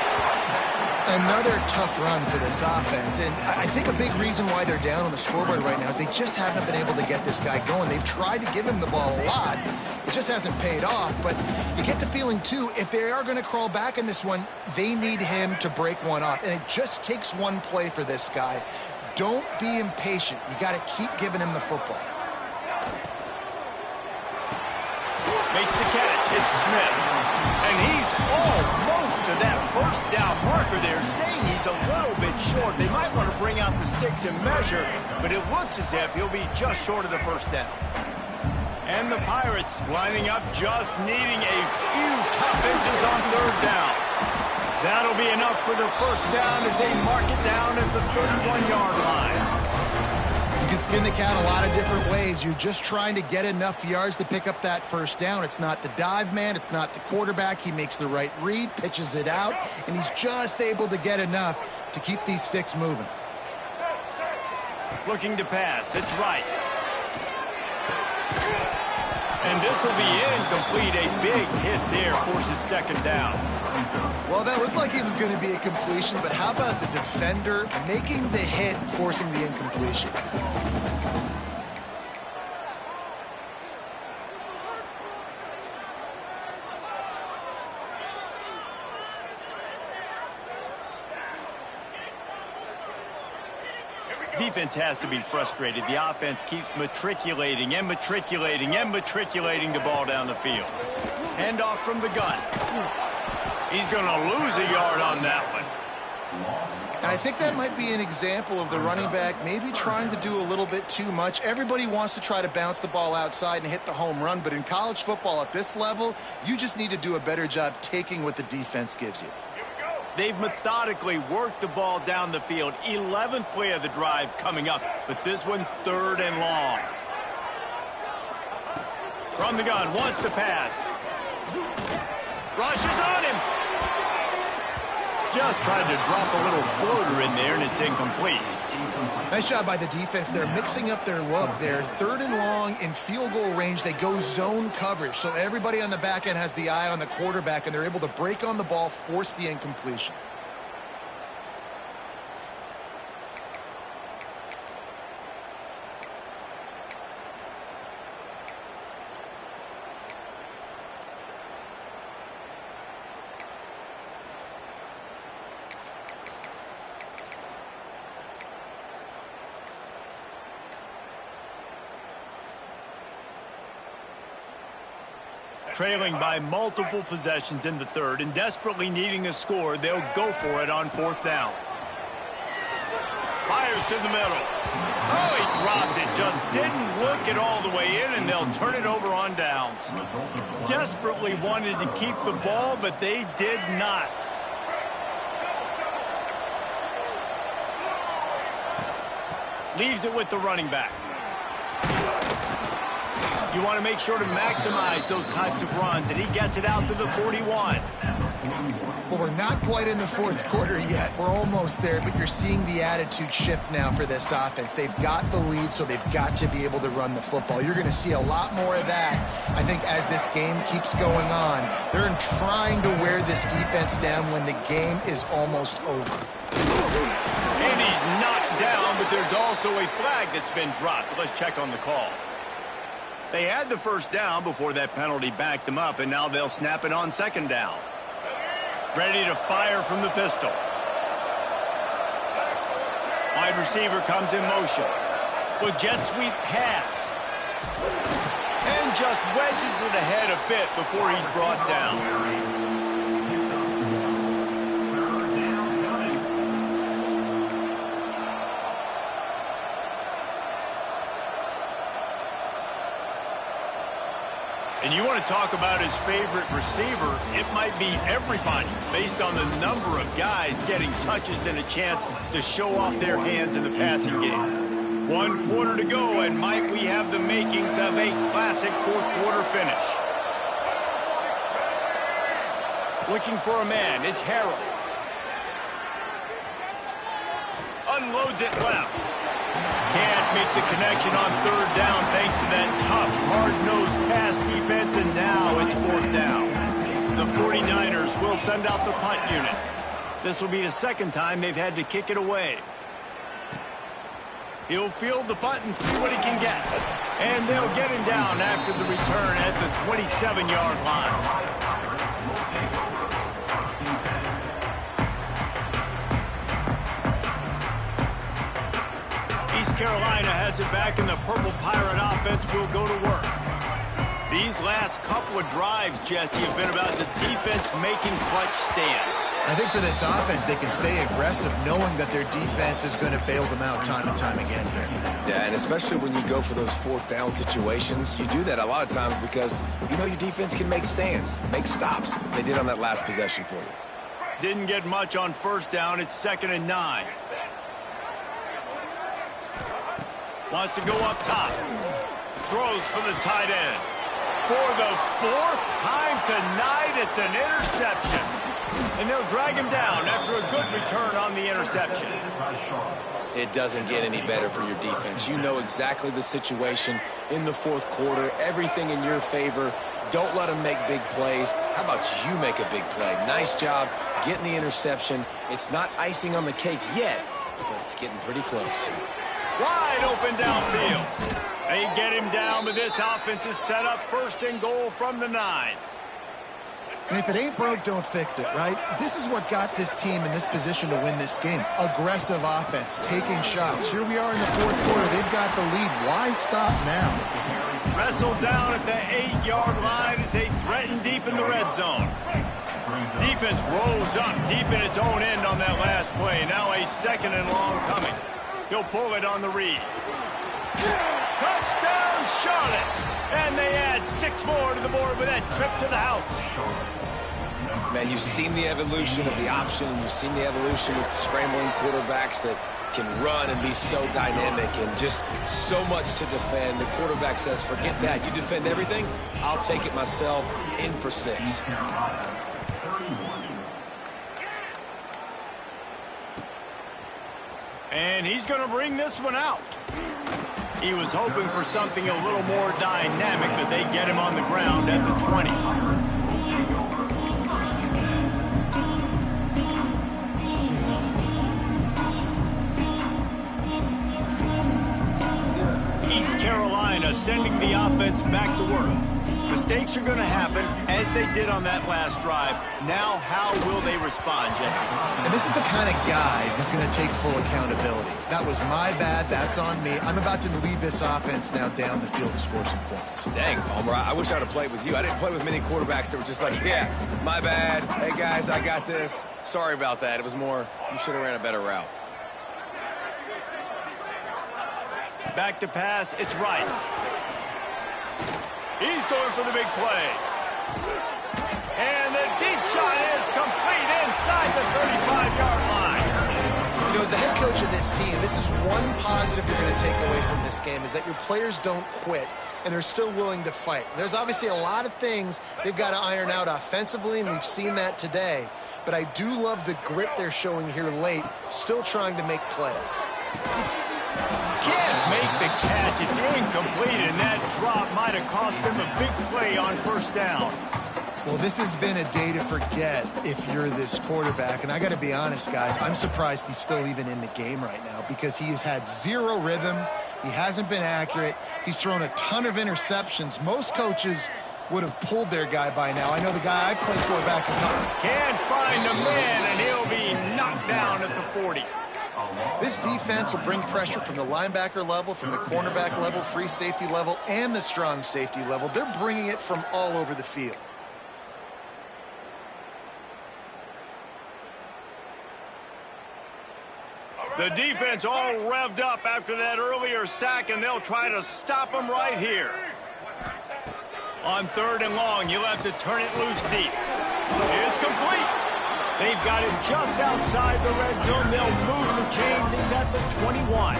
Another tough run for this offense, and I think a big reason why they're down on the scoreboard right now is they just haven't been able to get this guy going. They've tried to give him the ball a lot. It just hasn't paid off, but you get the feeling, too, if they are going to crawl back in this one, they need him to break one off, and it just takes one play for this guy. Don't be impatient. You got to keep giving him the football. Makes the catch. It's Smith. And he's almost to that first down marker there, saying he's a little bit short. They might want to bring out the sticks and measure, but it looks as if he'll be just short of the first down. And the Pirates lining up, just needing a few tough inches on third down. That'll be enough for the first down as they mark it down at the 31-yard line. You can skin the cat a lot of different ways. You're just trying to get enough yards to pick up that first down. It's not the dive man. It's not the quarterback. He makes the right read, pitches it out, and he's just able to get enough to keep these sticks moving. Looking to pass. It's right. And this will be incomplete. A big hit there forces second down. Well, that looked like it was going to be a completion, but how about the defender making the hit, forcing the incompletion? Defense has to be frustrated. The offense keeps matriculating and matriculating and matriculating the ball down the field. Handoff from the gun. He's going to lose a yard on that one. And I think that might be an example of the running back maybe trying to do a little bit too much. Everybody wants to try to bounce the ball outside and hit the home run, but in college football at this level, you just need to do a better job taking what the defense gives you. They've methodically worked the ball down the field. 11th play of the drive coming up, but this one third and long. From the gun, wants to pass. Rushes on him. Just tried to drop a little floater in there, and it's incomplete. Nice job by the defense. They're mixing up their look. They're third and long in field goal range. They go zone coverage, so everybody on the back end has the eye on the quarterback, and they're able to break on the ball, force the incompletion. Trailing by multiple possessions in the third and desperately needing a score, they'll go for it on fourth down. Fires to the middle. Oh, he dropped it. Just didn't look it all the way in, and they'll turn it over on downs. Desperately wanted to keep the ball, but they did not. Leaves it with the running back. You want to make sure to maximize those types of runs, and he gets it out to the 41. Well, we're not quite in the fourth quarter yet. We're almost there, but you're seeing the attitude shift now for this offense. They've got the lead, so they've got to be able to run the football. You're going to see a lot more of that, I think, as this game keeps going on. They're trying to wear this defense down when the game is almost over. And he's knocked down, but there's also a flag that's been dropped. Let's check on the call. They had the first down before that penalty backed them up, and now they'll snap it on second down. Ready to fire from the pistol. Wide receiver comes in motion. With jet sweep pass. And just wedges it ahead a bit before he's brought down. And you want to talk about his favorite receiver, it might be everybody based on the number of guys getting touches and a chance to show off their hands in the passing game. 1 quarter to go, and might we have the makings of a classic fourth quarter finish. Looking for a man. It's Harold. Unloads it left. Can't make the connection on third down thanks to that tough, hard-nosed pass defense, and now it's fourth down. The 49ers will send out the punt unit. This will be the second time they've had to kick it away. He'll field the punt and see what he can get. And they'll get him down after the return at the 27-yard line. East Carolina has it back, and the Purple Pirate offense will go to work. These last couple of drives, Jesse, have been about the defense making clutch stand. I think for this offense, they can stay aggressive knowing that their defense is going to bail them out time and time again here. Yeah, and especially when you go for those fourth down situations, you do that a lot of times because you know your defense can make stands, make stops. They did on that last possession for you. Didn't get much on first down. It's 2nd and 9. Wants to go up top. Throws for the tight end. For the 4th time tonight, it's an interception. And they'll drag him down after a good return on the interception. It doesn't get any better for your defense. You know exactly the situation in the fourth quarter, everything in your favor. Don't let them make big plays. How about you make a big play? Nice job getting the interception. It's not icing on the cake yet, but it's getting pretty close. Wide open downfield. They get him down, but this offense is set up 1st and goal from the 9. And if it ain't broke, don't fix it, right? This is what got this team in this position to win this game. Aggressive offense, taking shots. Here we are in the fourth quarter. They've got the lead. Why stop now? Wrestled down at the 8-yard line as they threaten deep in the red zone. Defense rolls up deep in its own end on that last play. Now a 2nd and long coming. He'll pull it on the read. Touchdown, Charlotte! And they add 6 more to the board with that trip to the house. Man, you've seen the evolution of the option. You've seen the evolution with scrambling quarterbacks that can run and be so dynamic and just so much to defend. The quarterback says, forget that. You defend everything, I'll take it myself. In for 6. And he's going to bring this one out. He was hoping for something a little more dynamic, but they get him on the ground at the 20. East Carolina sending the offense back to work. Mistakes are going to happen, as they did on that last drive. Now, how will they respond, Jesse? And this is the kind of guy who's going to take full accountability. That was my bad. That's on me. I'm about to lead this offense now down the field to score some points. Dang, Palmer, I wish I'd have played with you. I didn't play with many quarterbacks that were just like, yeah, my bad. Hey, guys, I got this. Sorry about that. It was more, you should have ran a better route. Back to pass. It's right. He's going for the big play. And the deep shot is complete inside the 35-yard line. You know, as the head coach of this team, this is one positive you're going to take away from this game, is that your players don't quit, and they're still willing to fight. There's obviously a lot of things they've got to iron out offensively, and we've seen that today. But I do love the grit they're showing here late, still trying to make plays. Can't make the catch. It's incomplete, and that drop might have cost them a big play on first down. Well, this has been a day to forget if you're this quarterback. And I got to be honest, guys, I'm surprised he's still even in the game right now because he's had 0 rhythm. He hasn't been accurate. He's thrown a ton of interceptions. Most coaches would have pulled their guy by now. I know the guy I played for back in college. Can't find a man, and he'll be knocked down at the 40. This defense will bring pressure from the linebacker level, from the cornerback level, free safety level, and the strong safety level. They're bringing it from all over the field. The defense all revved up after that earlier sack, and they'll try to stop him right here. On 3rd and long, you'll have to turn it loose deep. It's complete. They've got it just outside the red zone. They'll move the chains. It's at the 21.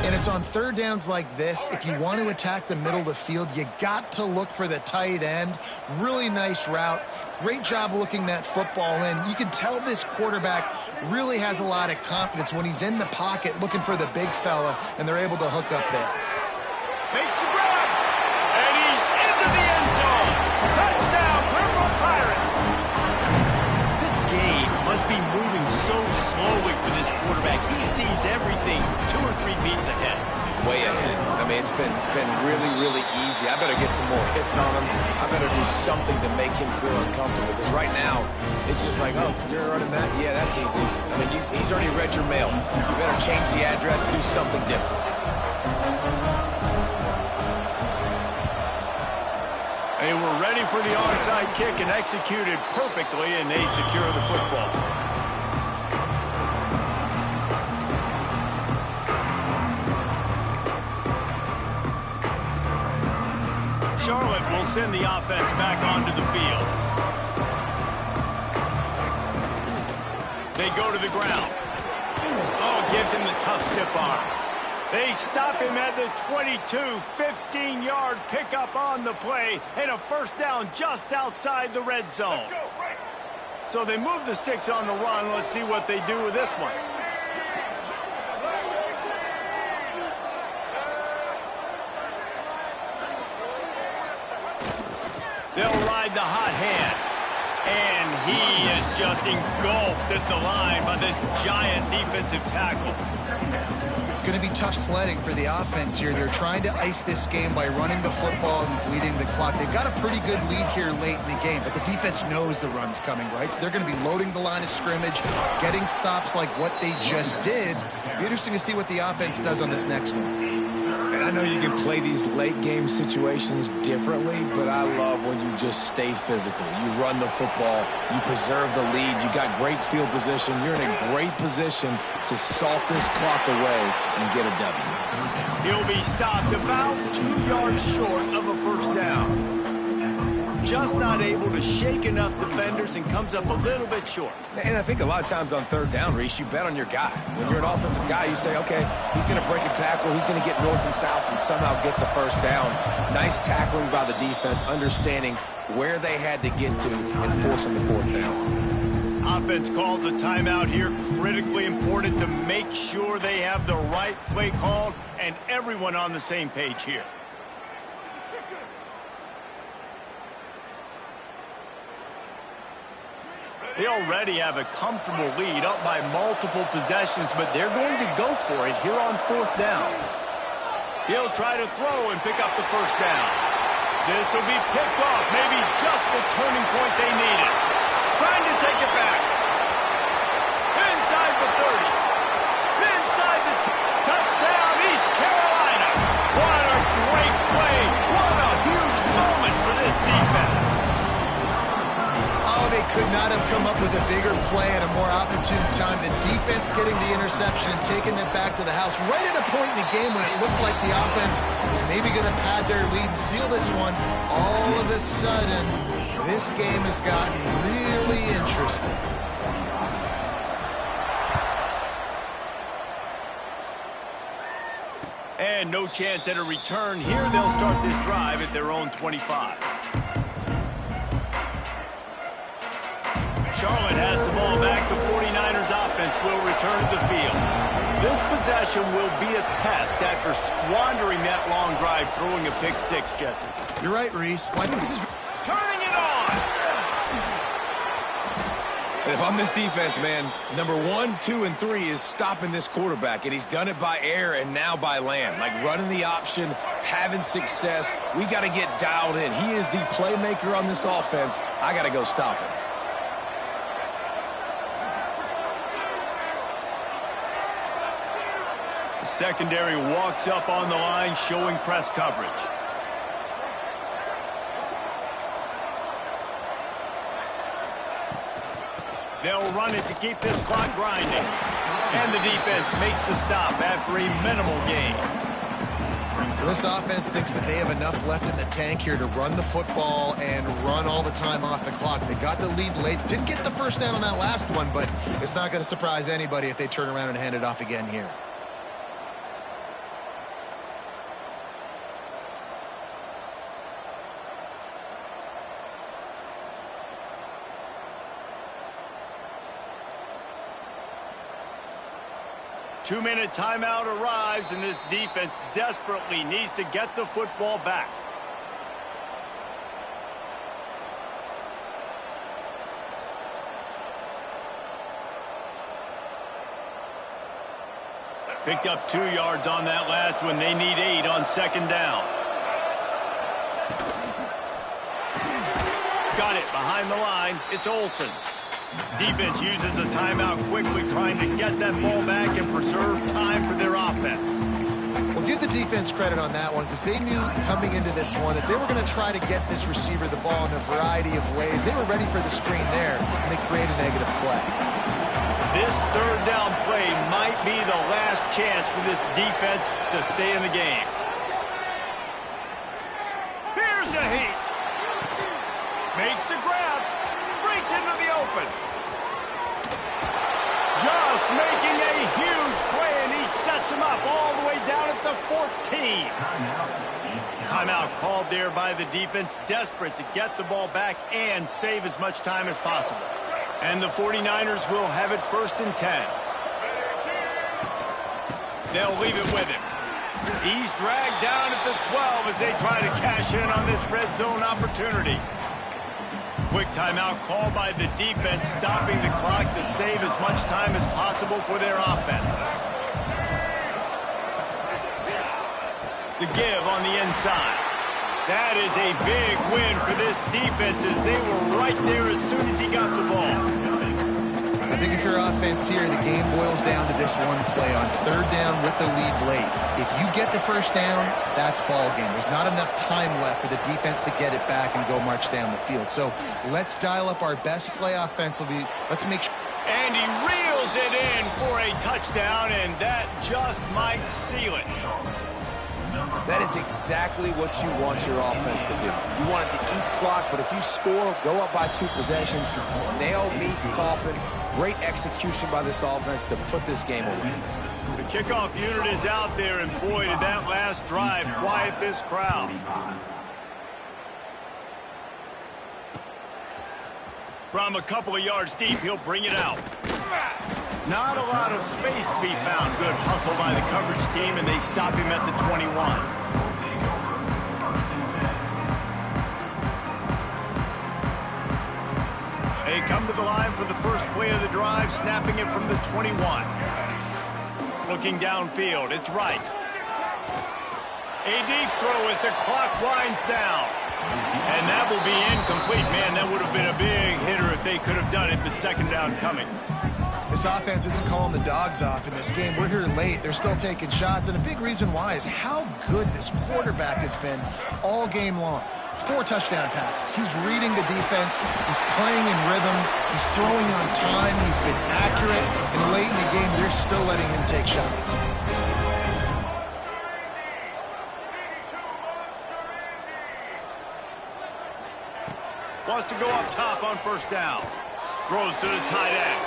And it's on third downs like this, if you want to attack the middle of the field, you got to look for the tight end. Really nice route. Great job looking that football in. You can tell this quarterback really has a lot of confidence when he's in the pocket looking for the big fella, and they're able to hook up there. Makes the grab, and he's into the end zone. Touchdown, Purple Pirates. This game must be moving so slowly for this quarterback. He sees everything 2 or 3 beats ahead. Way ahead. I mean, it's been really, really easy. I better get some more hits on him. I better do something to make him feel uncomfortable. Because right now, it's just like, oh, you're running that? Yeah, that's easy. I mean, he's already read your mail. You better change the address and do something different. They were ready for the onside kick and executed perfectly, and they secure the football. Charlotte will send the offense back onto the field. They go to the ground. Oh, gives him the tough stiff arm. They stop him at the 22, 15-yard pickup on the play, and a first down just outside the red zone. So they move the sticks on the run. Let's see what they do with this one. They'll ride the hot hand. And he is just engulfed at the line by this giant defensive tackle. It's going to be tough sledding for the offense here. They're trying to ice this game by running the football and bleeding the clock. They've got a pretty good lead here late in the game, but the defense knows the run's coming, right? So they're going to be loading the line of scrimmage, getting stops like what they just did. It'll be interesting to see what the offense does on this next one. And I know you can play these late game situations differently, but I love when you just stay physical. You run the football, you preserve the lead, you got great field position, you're in a great position to salt this clock away and get a W. He'll be stopped about 2 yards short of a first down. Just not able to shake enough defenders and comes up a little bit short. And I think a lot of times on third down, Reese, you bet on your guy. When you're an offensive guy, you say, okay, he's going to break a tackle, he's going to get north and south and somehow get the first down. Nice tackling by the defense, understanding where they had to get to and forcing the fourth down. Offense calls a timeout here, critically important to make sure they have the right play called and everyone on the same page here. They already have a comfortable lead, up by multiple possessions, but they're going to go for it here on fourth down. He'll try to throw and pick up the first down. This will be picked off, maybe just the turning point they needed. Trying to take it back. Inside the 30. Inside the touchdown, East Carolina. What a great play. What a huge moment for this defense. They could not have come up with a bigger play at a more opportune time. The defense getting the interception and taking it back to the house right at a point in the game when it looked like the offense was maybe going to pad their lead and seal this one. All of a sudden, this game has gotten really interesting. And no chance at a return here. They'll start this drive at their own 25. Charlotte has the ball back. The 49ers offense will return to the field. This possession will be a test after squandering that long drive, throwing a pick six, Jesse. You're right, Reese. Well, I think this is turning it on. And if I'm this defense, man, number 1, 2, and 3 is stopping this quarterback, and he's done it by air and now by land. Like running the option, having success. We got to get dialed in. He is the playmaker on this offense. I got to go stop him. Secondary walks up on the line, showing press coverage. They'll run it to keep this clock grinding. And the defense makes the stop after a minimal gain. This offense thinks that they have enough left in the tank here to run the football and run all the time off the clock. They got the lead late. Didn't get the first down on that last one, but it's not going to surprise anybody if they turn around and hand it off again here. 2-minute timeout arrives, and this defense desperately needs to get the football back. Picked up 2 yards on that last one. They need 8 on second down. Got it behind the line. It's Olsen. Defense uses a timeout quickly, trying to get that ball back and preserve time for their offense. Well, give the defense credit on that one, because they knew coming into this one that they were going to try to get this receiver the ball in a variety of ways. They were ready for the screen there, and they create a negative play. This third down play might be the last chance for this defense to stay in the game. Here's a heat. Makes the grab. Breaks into the open. Just making a huge play, and he sets him up all the way down at the 14. Timeout called there by the defense, desperate to get the ball back and save as much time as possible. And the 49ers will have it 1st and 10. They'll leave it with him. He's dragged down at the 12 as they try to cash in on this red zone opportunity. Quick timeout called by the defense, stopping the clock to save as much time as possible for their offense. The give on the inside. That is a big win for this defense, as they were right there as soon as he got the ball. I think if you're offense here, the game boils down to this one play on third down with the lead late. If you get the first down, that's ball game. There's not enough time left for the defense to get it back and go march down the field. So let's dial up our best play offensively. Let's make sure. And he reels it in for a touchdown, and that just might seal it. That is exactly what you want your offense to do. You want it to eat clock, but if you score, go up by 2 possessions, nail, meet, coffin. Great execution by this offense to put this game away. The kickoff unit is out there, and boy, did that last drive quiet this crowd. From a couple of yards deep, he'll bring it out. Not a lot of space to be found. Good hustle by the coverage team, and they stop him at the 21. They come to the line for the first play of the drive, snapping it from the 21. Looking downfield, it's right. A deep throw as the clock winds down. And that will be incomplete. Man, that would have been a big hitter if they could have done it, but second down coming. This offense isn't calling the dogs off in this game. We're here late. They're still taking shots, and a big reason why is how good this quarterback has been all game long. 4 touchdown passes. He's reading the defense. He's playing in rhythm. He's throwing on time. He's been accurate. And late in the game, they're still letting him take shots. Wants to go up top on first down. Throws to the tight end.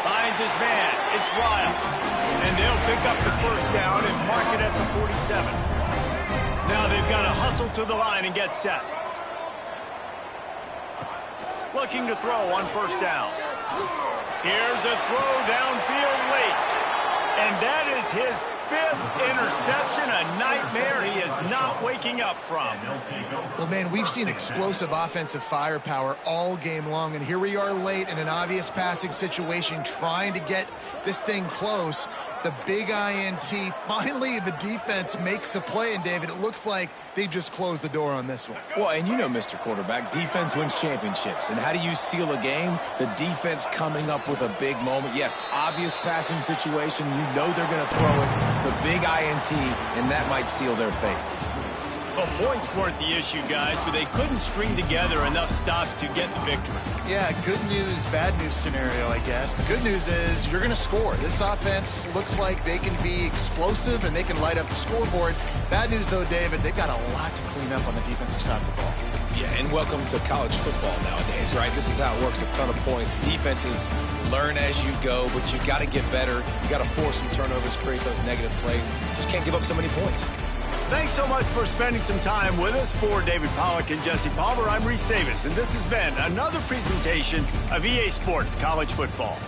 Finds his man. It's Riles. And they'll pick up the first down and mark it at the 47. Now they've got to hustle to the line and get set. Looking to throw on first down. Here's a throw downfield late. And that is his 5th interception, a nightmare he is not waking up from. Well, man, we've seen explosive offensive firepower all game long, and here we are late in an obvious passing situation trying to get this thing close. The big INT. Finally, the defense makes a play, and David, it looks like they just closed the door on this one. Well, and you know, Mr. Quarterback, defense wins championships. And how do you seal a game? The defense coming up with a big moment. Yes, obvious passing situation. You know they're going to throw it. The big INT, and that might seal their fate. The points weren't the issue, guys, but they couldn't string together enough stops to get the victory. Yeah, good news, bad news scenario, I guess. The good news is you're going to score. This offense looks like they can be explosive and they can light up the scoreboard. Bad news, though, David, they've got a lot to clean up on the defensive side of the ball. Yeah, and welcome to college football nowadays, right? This is how it works, a ton of points. Defenses learn as you go, but you got to get better. You got to force some turnovers, create those negative plays. Just can't give up so many points. Thanks so much for spending some time with us. For David Pollack and Jesse Palmer, I'm Reese Davis, and this has been another presentation of EA Sports College Football.